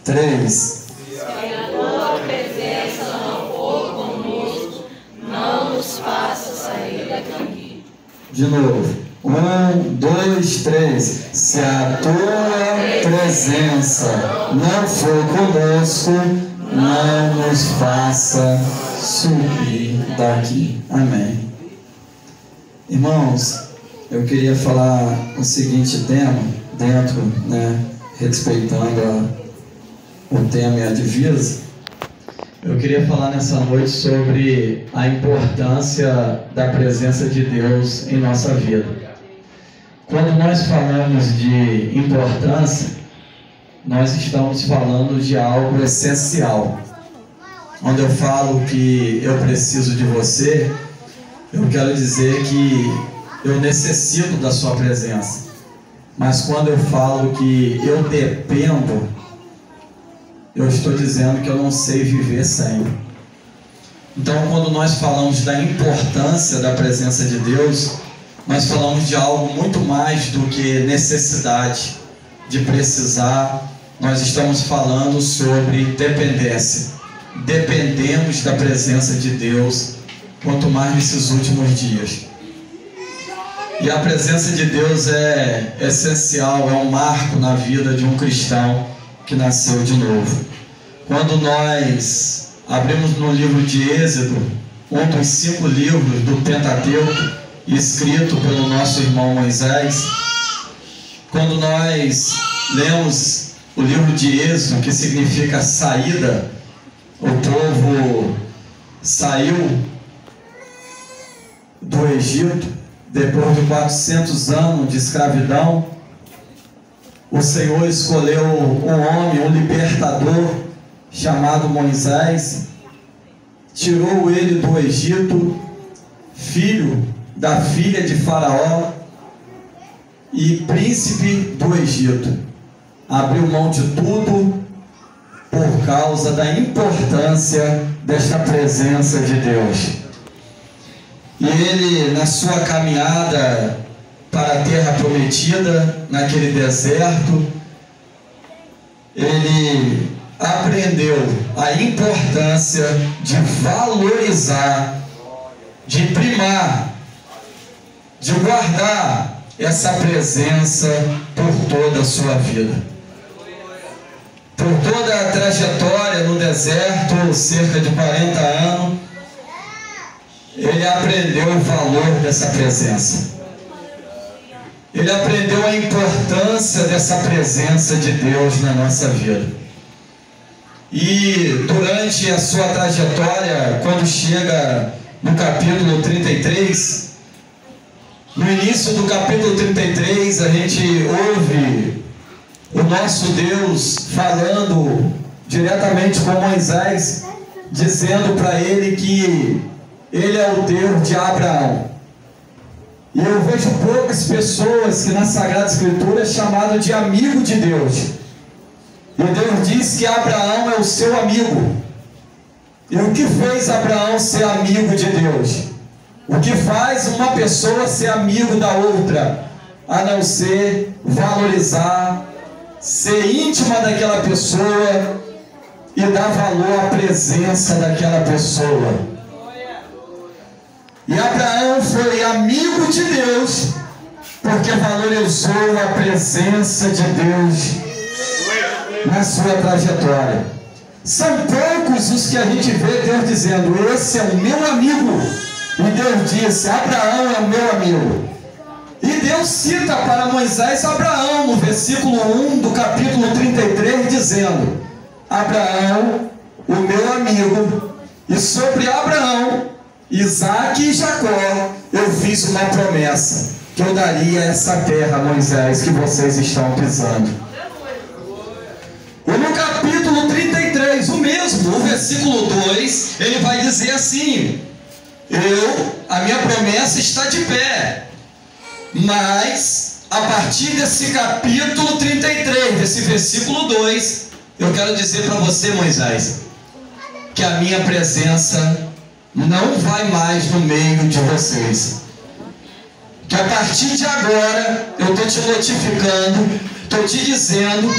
3. Se a tua presença não for conosco, não nos faça sair daqui. De novo. 1, 2, 3. Se a tua presença não for conosco, não nos faça subir daqui. Amém. Irmãos, eu queria falar o seguinte tema, dentro, respeitando o tema e a divisa. Eu queria falar nessa noite sobre a importância da presença de Deus em nossa vida. Quando nós falamos de importância, nós estamos falando de algo essencial. Quando eu falo que eu preciso de você, eu quero dizer que eu necessito da sua presença. Mas quando eu falo que eu dependo, eu estou dizendo que eu não sei viver sem. Então, quando nós falamos da importância da presença de Deus, nós falamos de algo muito mais do que necessidade de precisar. Nós estamos falando sobre dependência. Dependemos da presença de Deus, quanto mais nesses últimos dias. E a presença de Deus é essencial, é um marco na vida de um cristão que nasceu de novo. Quando nós abrimos no livro de Êxodo, um dos 5 livros do Pentateuco, escrito pelo nosso irmão Moisés, quando nós lemos o livro de Êxodo, que significa saída, o povo saiu do Egito, depois de 400 anos de escravidão. O Senhor escolheu um homem, um libertador, chamado Moisés, tirou ele do Egito, filho da filha de Faraó e príncipe do Egito. Abriu mão de tudo por causa da importância desta presença de Deus. E ele, na sua caminhada para a terra prometida, naquele deserto, ele aprendeu a importância de valorizar, de primar, de guardar essa presença por toda a sua vida. Por toda a trajetória no deserto, cerca de 40 anos, ele aprendeu o valor dessa presença. Ele aprendeu a importância dessa presença de Deus na nossa vida. E durante a sua trajetória, quando chega no capítulo 33, no início do capítulo 33, a gente ouve o nosso Deus falando diretamente com Moisés, dizendo para ele que ele é o Deus de Abraão. E eu vejo poucas pessoas que na Sagrada Escritura é chamado de amigo de Deus. E Deus diz que Abraão é o seu amigo. E o que fez Abraão ser amigo de Deus? O que faz uma pessoa ser amigo da outra? A não ser valorizar, ser íntima daquela pessoa e dar valor à presença daquela pessoa. E Abraão foi amigo de Deus porque valorizou a presença de Deus na sua trajetória. São poucos os que a gente vê Deus dizendo: esse é o meu amigo. E Deus disse: Abraão é o meu amigo. E Deus cita para Moisés Abraão no versículo 1 do capítulo 33, dizendo: Abraão, o meu amigo. E sobre Abraão, Isaque e Jacó, eu fiz uma promessa, que eu daria essa terra a Moisés que vocês estão pisando. E no capítulo 33, o mesmo, o versículo 2, ele vai dizer assim: a minha promessa está de pé. Mas, a partir desse capítulo 33, desse versículo 2, eu quero dizer para você, Moisés, que a minha presença não vai mais no meio de vocês. Que a partir de agora, eu estou te notificando, estou te dizendo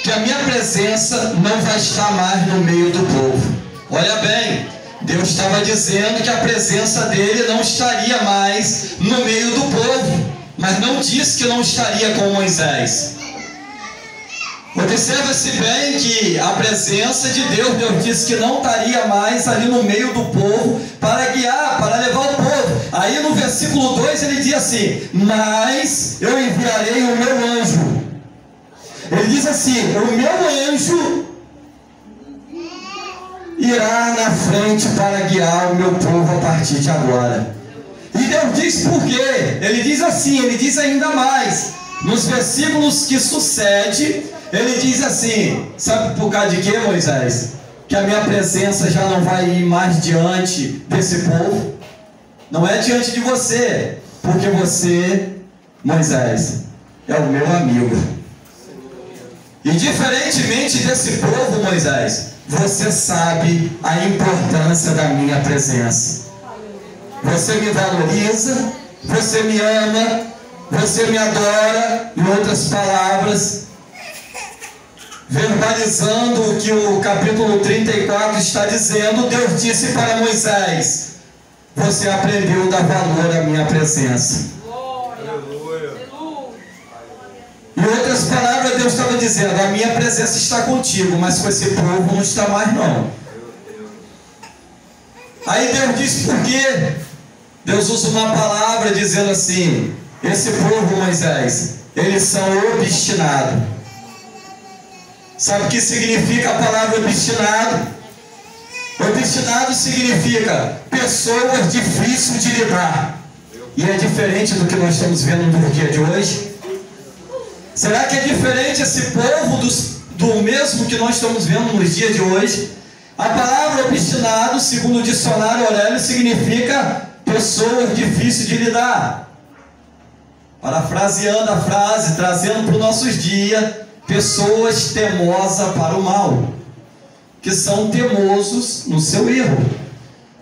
que a minha presença não vai estar mais no meio do povo. Olha bem, Deus estava dizendo que a presença dele não estaria mais no meio do povo, mas não disse que não estaria com Moisés. Observa-se bem que a presença de Deus, Deus disse que não estaria mais ali no meio do povo para guiar, para levar o povo. Aí no versículo 2 ele diz assim: mas eu enviarei o meu anjo. Ele diz assim: o meu anjo irá na frente para guiar o meu povo a partir de agora. E Deus diz por quê? Ele diz assim, ele diz ainda mais. Nos versículos que sucede, ele diz assim: sabe por causa de quê, Moisés? Que a minha presença já não vai ir mais diante desse povo. Não é diante de você, porque você, Moisés, é o meu amigo. E diferentemente desse povo, Moisés, você sabe a importância da minha presença. Você me valoriza, você me ama, você me adora. Em outras palavras, verbalizando o que o capítulo 34 está dizendo, Deus disse para Moisés: você aprendeu a dar valor à minha presença. Em outras palavras, Deus estava dizendo: a minha presença está contigo, mas com esse povo não está mais não. Aí Deus disse por quê? Deus usa uma palavra dizendo assim: esse povo, Moisés, eles são obstinados. Sabe o que significa a palavra obstinado? Obstinado significa pessoas difíceis de lidar. E é diferente do que nós estamos vendo no dia de hoje. Será que é diferente esse povo do mesmo que nós estamos vendo nos dias de hoje? A palavra obstinado, segundo o dicionário Aurélio, significa pessoas difíceis de lidar. Parafraseando a frase, trazendo para os nossos dias, pessoas temosas para o mal, que são temosos no seu erro,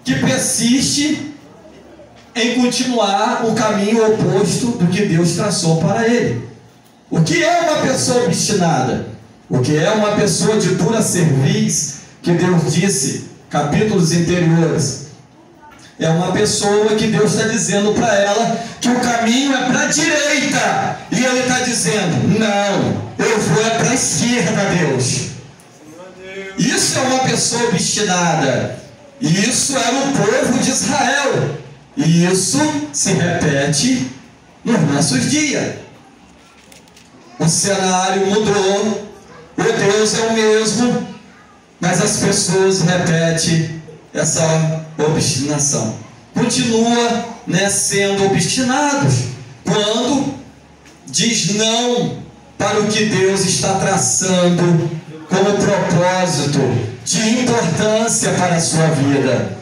que persiste em continuar o caminho oposto do que Deus traçou para ele. O que é uma pessoa obstinada? O que é uma pessoa de dura cerviz, que Deus disse, capítulos anteriores? É uma pessoa que Deus está dizendo para ela que o caminho é para a direita, e Ele está dizendo: não, eu vou para a esquerda, Deus. Isso é uma pessoa obstinada. Isso era o povo de Israel, e isso se repete nos nossos dias. O cenário mudou, o Deus é o mesmo, mas as pessoas repetem essa obstinação. Continua, sendo obstinados quando diz não para o que Deus está traçando como propósito de importância para a sua vida.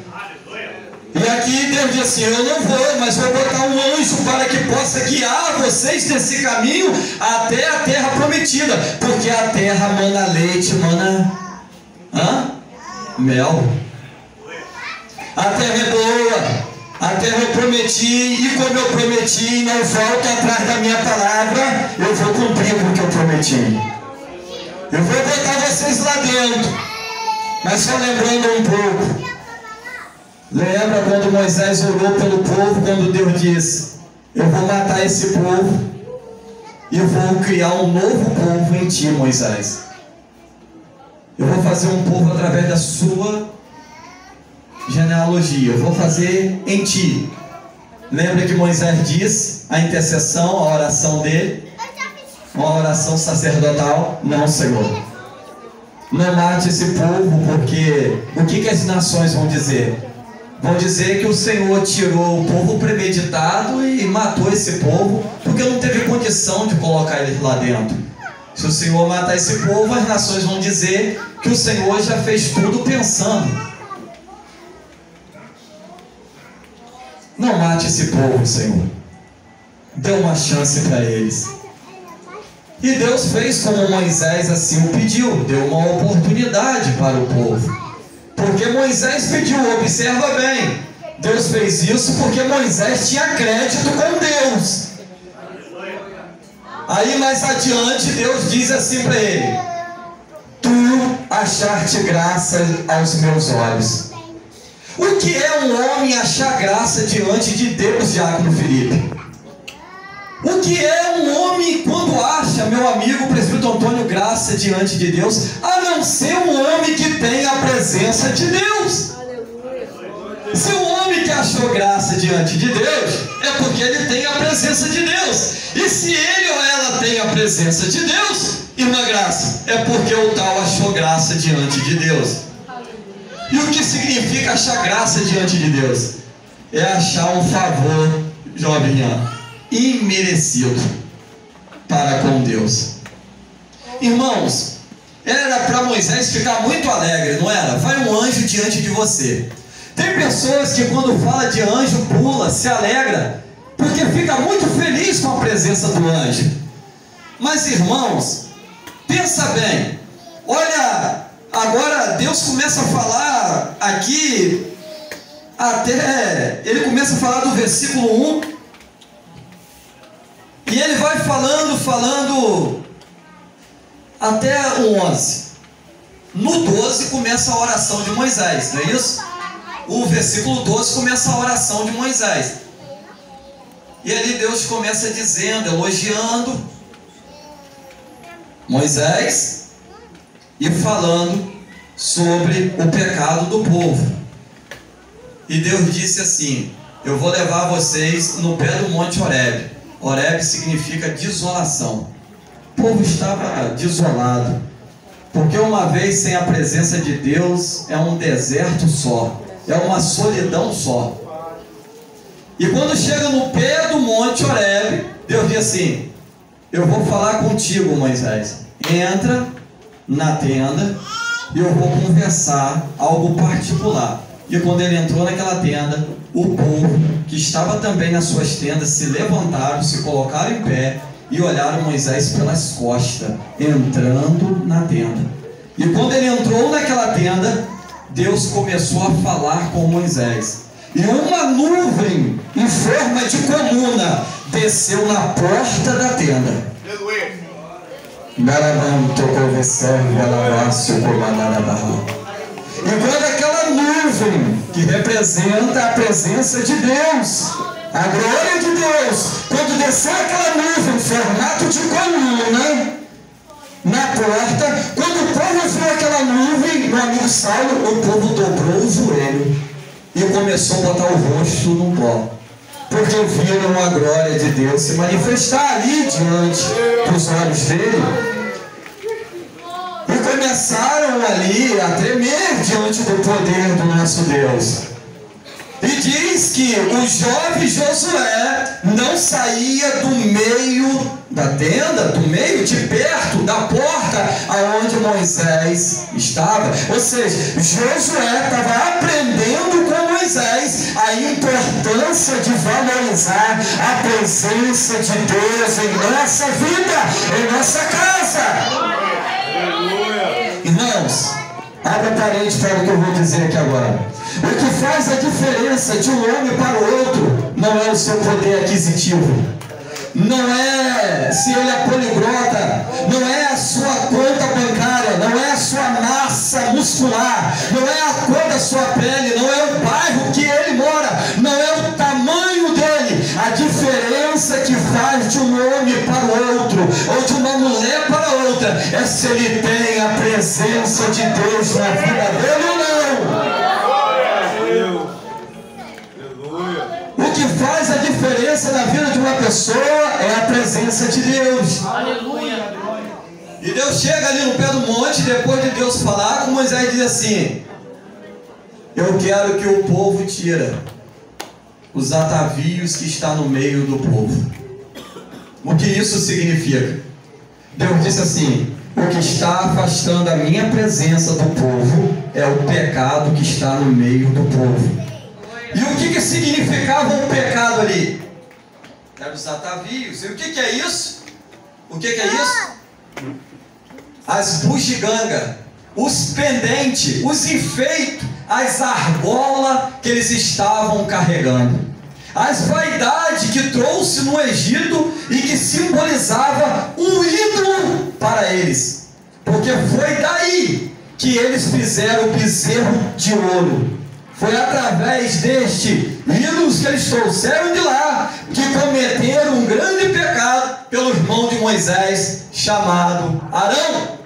E aqui Deus diz assim: eu não vou, mas vou botar um anjo para que possa guiar vocês nesse caminho até a terra prometida, porque a terra mana leite, mana mel. A terra é boa, a terra eu prometi, e como eu prometi, não volto atrás da minha palavra, eu vou cumprir com o que eu prometi. Eu vou botar vocês lá dentro, mas só lembrando um pouco. Lembra quando Moisés orou pelo povo, quando Deus disse: eu vou matar esse povo e eu vou criar um novo povo em ti, Moisés. Eu vou fazer um povo através da sua genealogia, eu vou fazer em ti. Lembra que Moisés disse a intercessão, a oração dele, uma oração sacerdotal: não, Senhor, não mate esse povo, porque o que as nações vão dizer? Vão dizer que o Senhor tirou o povo premeditado e matou esse povo, porque não teve condição de colocar eles lá dentro. Se o Senhor matar esse povo, as nações vão dizer que o Senhor já fez tudo pensando. Não mate esse povo, Senhor. Dê uma chance para eles. E Deus fez como Moisés assim o pediu, deu uma oportunidade para o povo. Porque Moisés pediu, observa bem, Deus fez isso porque Moisés tinha crédito com Deus. Aí mais adiante Deus diz assim para ele: achar-te graça aos meus olhos. O que é um homem achar graça diante de Deus, Diácono Felipe? O que é um homem quando acha, meu amigo presbítero Antônio, graça diante de Deus, a não ser um homem que tem a presença de Deus? Se um homem que achou graça diante de Deus, é porque ele tem a presença de Deus. E se ele ou ela tem a presença de Deus e uma graça, é porque o tal achou graça diante de Deus. E o que significa achar graça diante de Deus? É achar um favor, jovem, imerecido para com Deus. Irmãos, era para Moisés ficar muito alegre, não era? Vai um anjo diante de você. Tem pessoas que quando fala de anjo pula, se alegra, porque fica muito feliz com a presença do anjo. Mas irmãos, pensa bem, olha, agora Deus começa a falar aqui, até, ele começa a falar do versículo 1, e ele vai falando, até o 11. No 12 começa a oração de Moisés, não é isso? O versículo 12 começa a oração de Moisés. E ali Deus começa dizendo, elogiando Moisés e falando sobre o pecado do povo. E Deus disse assim: eu vou levar vocês no pé do Monte Horebe. Horebe significa desolação. O povo estava desolado, porque uma vez sem a presença de Deus é um deserto só, é uma solidão só. E quando chega no pé do Monte Horebe, Deus diz assim: eu vou falar contigo, Moisés, entra na tenda e eu vou conversar algo particular. E quando ele entrou naquela tenda, o povo que estava também nas suas tendas se levantaram, se colocaram em pé e olharam Moisés pelas costas, entrando na tenda. E quando ele entrou naquela tenda, Deus começou a falar com Moisés. E uma nuvem em forma de coluna desceu na porta da tenda. E quando aquela nuvem, que representa a presença de Deus, a glória de Deus, quando desceu aquela nuvem em formato de coluna na porta, quando o povo viu aquela nuvem, meu amigo Saulo, o povo dobrou o joelho e começou a botar o rosto no pó, porque viram a glória de Deus se manifestar ali diante dos olhos dele. E começaram ali a tremer diante do poder do nosso Deus. E diz que o jovem Josué não saía do meio da tenda, do meio de perto da porta aonde Moisés estava. Ou seja, Josué estava aprendendo com Moisés a importância de valorizar a presença de Deus em nossa vida, em nossa casa. Irmãos, abra parede para o que eu vou dizer aqui agora. O que faz a diferença de um homem para o outro não é o seu poder aquisitivo, não é se ele é poliglota, não é a sua conta bancária, não é a sua massa muscular, não é a cor da sua pele, não é o bairro que ele mora, não é o tamanho dele. A diferença que faz de um homem para o outro, ou de uma mulher para outra, é se ele tem a presença de Deus na vida dele ou não. O que faz a diferença na vida de uma pessoa é a presença de Deus. Aleluia. E Deus chega ali no pé do monte, depois de Deus falar com Moisés, diz assim: eu quero que o povo tira os atavios que está no meio do povo. O que isso significa? Deus disse assim: o que está afastando a minha presença do povo é o pecado que está no meio do povo. E o que significava o pecado ali? Era os atavios. E o que é isso? O que é isso? As bugigangas, os pendentes, os enfeites, as argolas que eles estavam carregando. As vaidades que trouxe no Egito e que simbolizava um ídolo para eles. Porque foi daí que eles fizeram o bezerro de ouro. Foi através deste ídolos que eles trouxeram de lá que cometeram um grande pecado pelo irmão de Moisés, chamado Arão.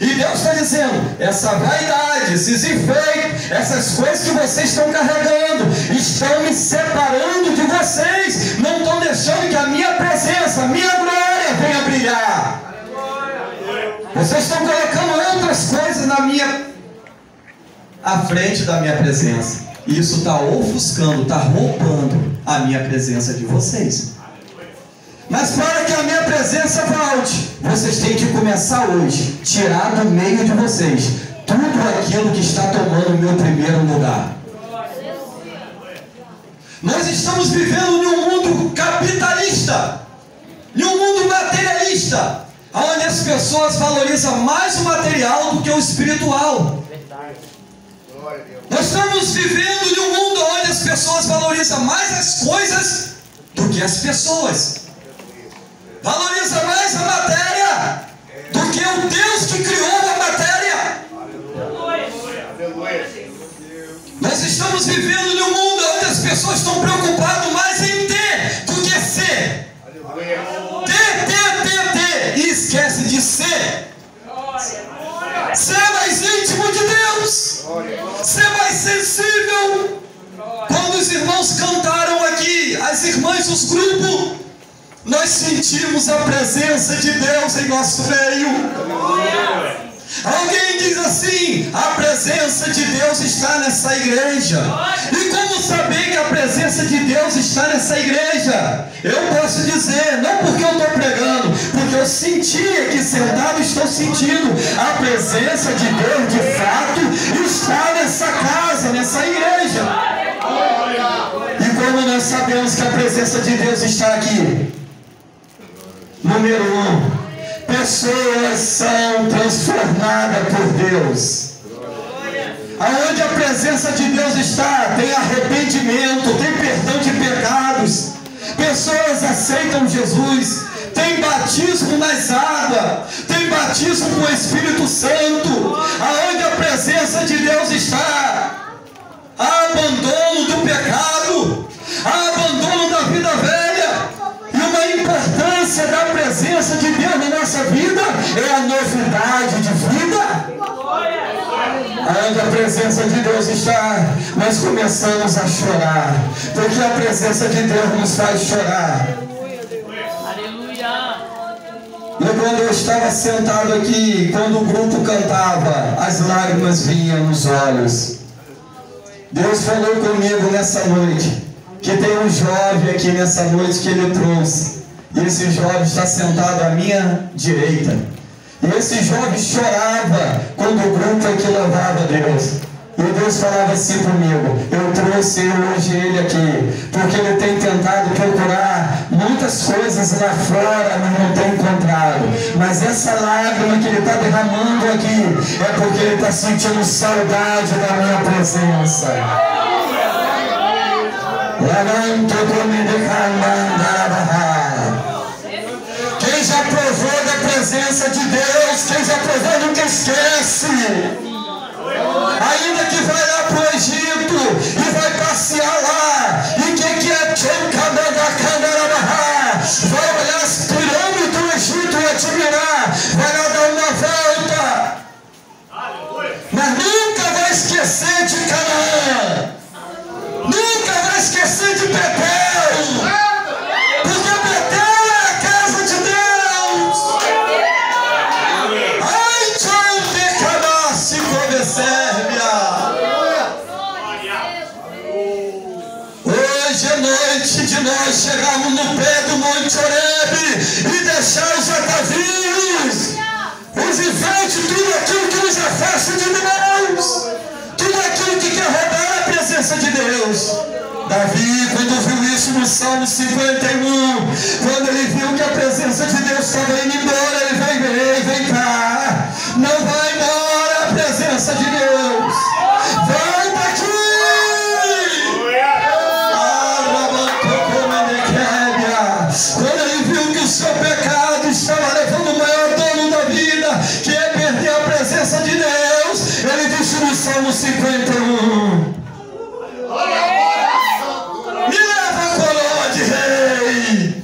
E Deus está dizendo, essa vaidade, esses enfeites, essas coisas que vocês estão carregando, estão me separando de vocês, não estão deixando que a minha presença, a minha glória venha brilhar. Vocês estão colocando outras coisas à frente da minha presença. E isso está ofuscando, está roubando a minha presença de vocês. Mas para que a minha presença volte, vocês têm que começar hoje, tirar do meio de vocês tudo aquilo que está tomando o meu primeiro lugar. Nós estamos vivendo em um mundo capitalista, em um mundo materialista, onde as pessoas valorizam mais o material do que o espiritual. Nós estamos vivendo em um mundo onde as pessoas valorizam mais as coisas do que as pessoas. Valoriza mais a matéria do que o Deus que criou a matéria. Nós estamos vivendo em um mundo onde as pessoas estão preocupadas mais em ter do que ser. Ter. E esquece de ser. Ser mais íntimo de Deus. Ser mais sensível. Quando os irmãos cantaram aqui, as irmãs dos grupos, nós sentimos a presença de Deus em nosso meio. Alguém diz assim, a presença de Deus está nessa igreja. E como saber que a presença de Deus está nessa igreja? Eu posso dizer, não porque eu estou pregando, porque eu senti aqui sentado, estou sentindo a presença de Deus de fato está nessa casa, nessa igreja. E como nós sabemos que a presença de Deus está aqui? Número 1, pessoas são transformadas por Deus. Aonde a presença de Deus está, tem arrependimento, tem perdão de pecados. Pessoas aceitam Jesus, tem batismo nas águas, tem batismo com o Espírito Santo. Aonde a presença de Deus está, há abandono do pecado, há abandono da vida velha. E uma importância da presença de Deus na nossa vida é a novidade de vida. Onde a presença de Deus está, nós começamos a chorar, porque a presença de Deus nos faz chorar. E quando eu estava sentado aqui, quando o grupo cantava, as lágrimas vinham nos olhos. Deus falou comigo nessa noite que tem um jovem aqui nessa noite que ele trouxe. E esse jovem está sentado à minha direita. E esse jovem chorava quando o grupo aqui louvava a Deus. E Deus falava assim comigo, eu trouxe hoje ele aqui, porque ele tem tentado procurar muitas coisas lá fora, mas não tem encontrado. Mas essa lágrima que ele está derramando aqui, é porque ele está sentindo saudade da minha presença. Quem já provou da presença de Deus, quem já provou nunca esquece. Ainda que vai lá para o Egito e vai passear lá, e quem é vai olhar as pirâmides do Egito e admirar, vai lá dar uma volta, mas nunca vai esquecer de Canaã, nunca vai esquecer de Betel, porque Betel é a casa de Deus. Ai, onde canasse hoje é noite de nós chegarmos no pé do Monte Horebe e deixar os atavios, os enfeites, tudo aquilo que nos afasta de Deus, tudo aquilo que quer roubar a presença de Deus. Davi, quando viu isso no Salmo 51, quando ele viu que a presença de Deus estava indo embora, ele vem cá, não vai embora a presença de Deus, volta aqui. Quando ele viu que o seu pecado estava levando o maior dano da vida, que é perder a presença de Deus, Salmo 51. Me leva a coroa de rei,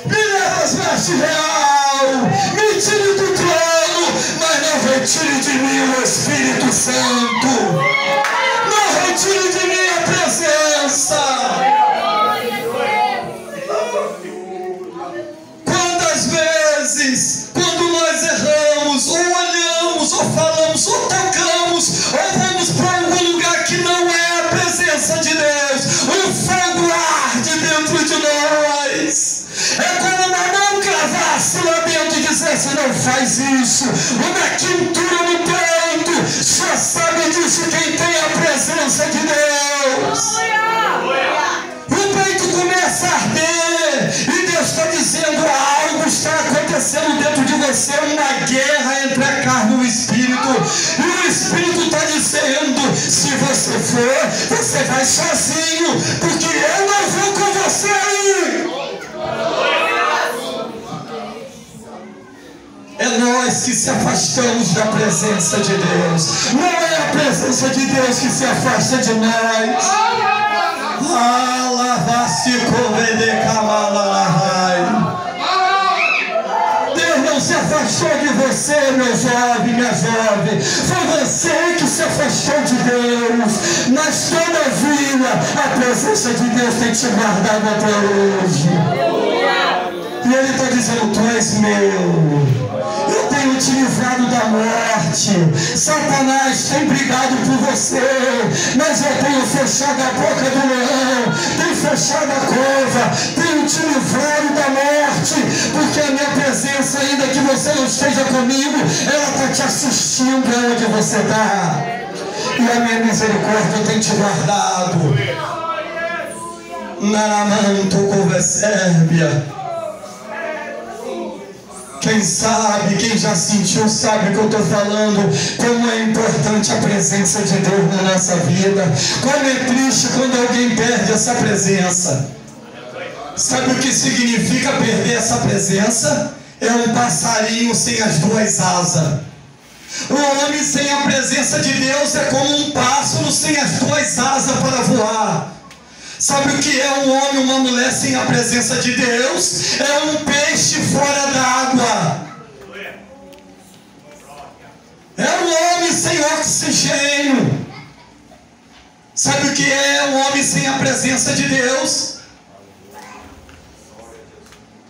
me leva as vestes real, me tire do trono, mas não retire de mim o Espírito Santo, não retire de mim a presença. Quantas vezes, quando nós erramos, ou olhamos, ou falamos, ou tocamos, ou vamos para algum lugar que não é a presença de Deus, o fogo arde dentro de nós. É como uma mão cravasse lá dentro e dissesse: não faz isso. Uma quintura no peito, só sabe disso quem tem a presença de Deus. O peito começa a arder e Deus está dizendo: algo está acontecendo dentro de você, uma guerra entre a carne e o Espírito. E o Espírito está dizendo: se você for, você vai sozinho, porque eu não vou com você aí. É nós que se afastamos da presença de Deus, não é a presença de Deus que se afasta de nós. Deus não se afastou de você, meu jovem, minha jovem. Foi você que se afastou de Deus. Mas todavia a presença de Deus tem te guardado até hoje. E Ele está dizendo: tu és meu. Eu tenho te livrado da morte. Satanás tem brigado por você, mas eu tenho fechado a boca do leão, tenho fechado a cova, tenho te livrado da morte, porque a minha presença, ainda que você não esteja comigo, ela está te assistindo aonde você está. E a minha misericórdia tem te guardado. Naramanto Covesérbia. Quem sabe, quem já sentiu, sabe o que eu estou falando. Como é importante a presença de Deus na nossa vida. Como é triste quando alguém perde essa presença. Sabe o que significa perder essa presença? É um passarinho sem as duas asas. O homem sem a presença de Deus é como um pássaro sem as duas asas para voar. Sabe o que é um homem, uma mulher sem a presença de Deus? É um peixe fora d'água. É um homem sem oxigênio. Sabe o que é um homem sem a presença de Deus?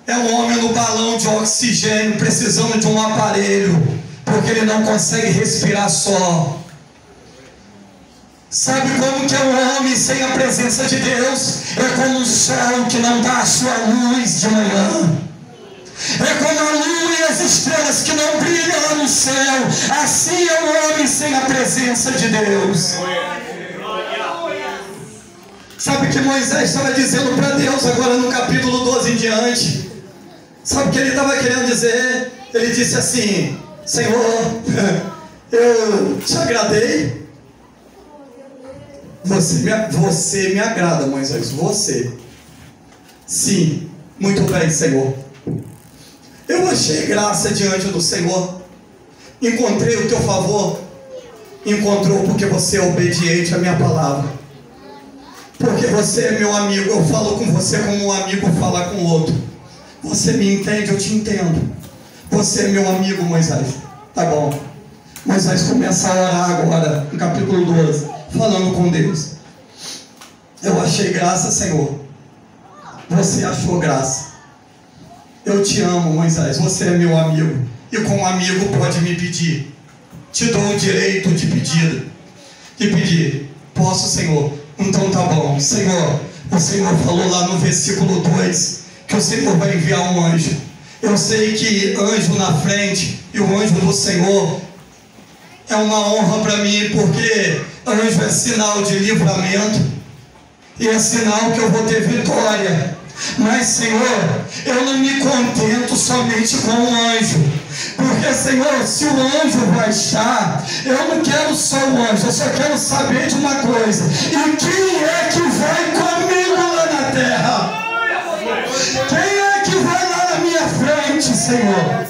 É um homem no balão de oxigênio, precisando de um aparelho, porque ele não consegue respirar só. Sabe como que é um homem sem a presença de Deus? É como um sol que não dá a sua luz de manhã. É como a lua e as estrelas que não brilham lá no céu. Assim é o homem sem a presença de Deus. Sabe o que Moisés estava dizendo para Deus agora no capítulo 12 em diante? Sabe o que ele estava querendo dizer? Ele disse assim: Senhor, eu te agradei. Você me agrada, Moisés. Você. Sim, muito bem, Senhor. Eu achei graça diante do Senhor. Encontrei o teu favor. Encontrou porque você é obediente à minha palavra. Porque você é meu amigo. Eu falo com você como um amigo fala com o outro. Você me entende, eu te entendo. Você é meu amigo, Moisés. Tá bom. Moisés começa a orar agora, no capítulo 12, falando com Deus. Eu achei graça, Senhor. Você achou graça. Eu te amo, Moisés. Você é meu amigo. E como amigo pode me pedir. Te dou o direito de pedir. Posso, Senhor? Então tá bom. Senhor, o Senhor falou lá no versículo 2 que o Senhor vai enviar um anjo. Eu sei que anjo na frente e o anjo do Senhor é uma honra para mim, porque anjo é sinal de livramento e é sinal que eu vou ter vitória. Mas, Senhor, eu não me contento somente com o anjo, porque, Senhor, se o anjo vai estar, eu não quero só o anjo, eu só quero saber de uma coisa: e quem é que vai comigo lá na terra? Quem é que vai lá na minha frente, Senhor?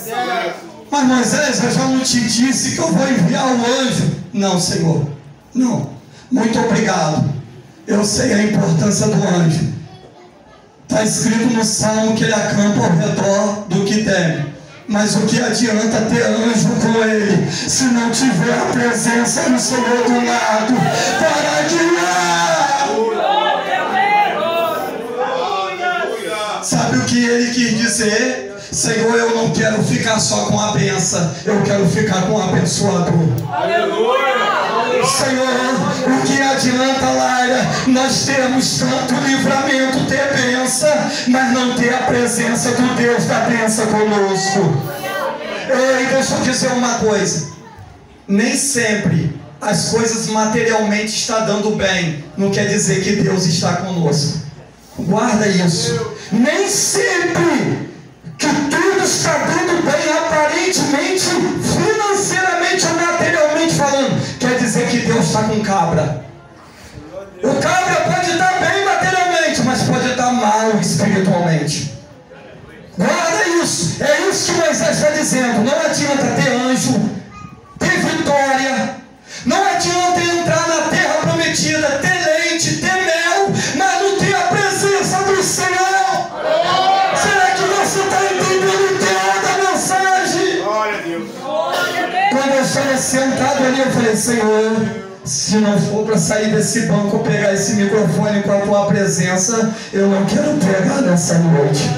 Mas, Moisés, eu já não te disse que eu vou enviar o anjo. Não, Senhor, Não, muito obrigado. Eu sei a importância do anjo. Está escrito no Salmo que ele acampa ao redor do que teme. Mas o que adianta ter anjo com ele se não tiver a presença do Senhor do lado para guiar? Sabe o que ele quis dizer? Senhor, eu não quero ficar só com a bênção, eu quero ficar com o abençoador. Aleluia! Senhor, o que adianta, Laira, nós temos tanto livramento, ter bênção, mas não ter a presença do Deus da bênção conosco. Ei, deixa eu dizer uma coisa. Nem sempre as coisas materialmente estão dando bem, não quer dizer que Deus está conosco. Guarda isso. Nem sempre que tudo está dando bem, aparentemente, financeiramente ou materialmente falando, quer dizer que Deus está com cabra. O cabra pode estar bem materialmente, mas pode estar mal espiritualmente. Guarda isso. É isso que Moisés está dizendo. Não adianta ter anjo, ter vitória, não adianta entrar na terra prometida, ter leite, ter mel, mas não ter a presença do Senhor. Será que você está entendendo o teor da mensagem? Glória a Deus. Quando eu estava sentado ali, eu falei, Senhor, se não for para sair desse banco, pegar esse microfone com a tua presença, eu não quero pegar nessa noite.